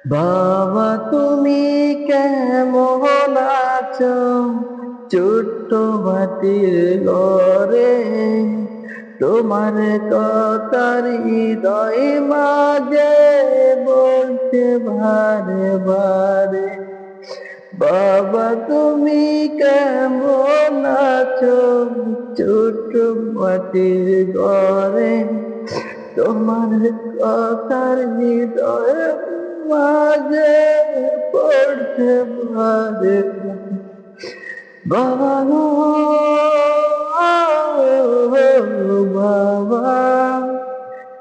বাবা তুমি কেমন আছো? ছোট্ট মাটির ঘরে তোমার কথার হৃদয় মাঝে বলছে বারে বারে। বাবা তুমি কেমন আছো? ছোট্ট মাটির ঘরে তোমার কথার হৃদয় মাঝে পড়ছে বারে বারে। বাবা গো বাবা,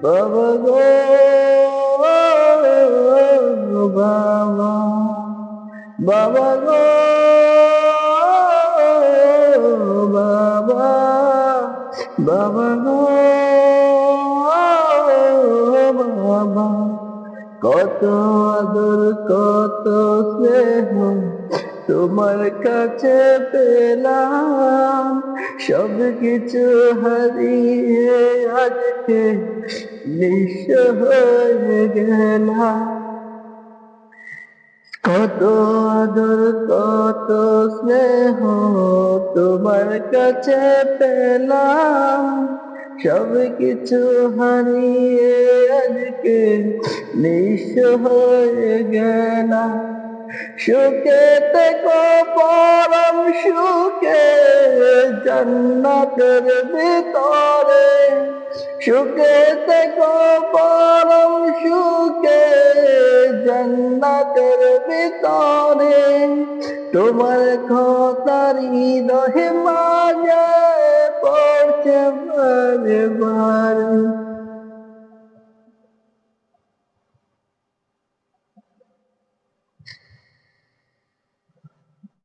বাবা গো বাবা, বাবা গো বাবা, বাবা গো বাবা। কত আদর কত স্নেহ তোমার কাছে পেলাম, সব কিছু হারিয়ে আজকে নিঃস্ব হয়ে গেলাম। কত আদর কত স্নেহ তোমার কাছে পেলাম, সব কিছু হারিয়ে আজকে নিঃস্ব হয়ে গেলাম। সুখে থেকো পরম সুখে জান্নাতের ভিতরে, সুখে থেকো পরম সুখে জান্নাতের ভিতরে। তোমার কথার হৃদয় মাঝে পড়ছে বারে বারে।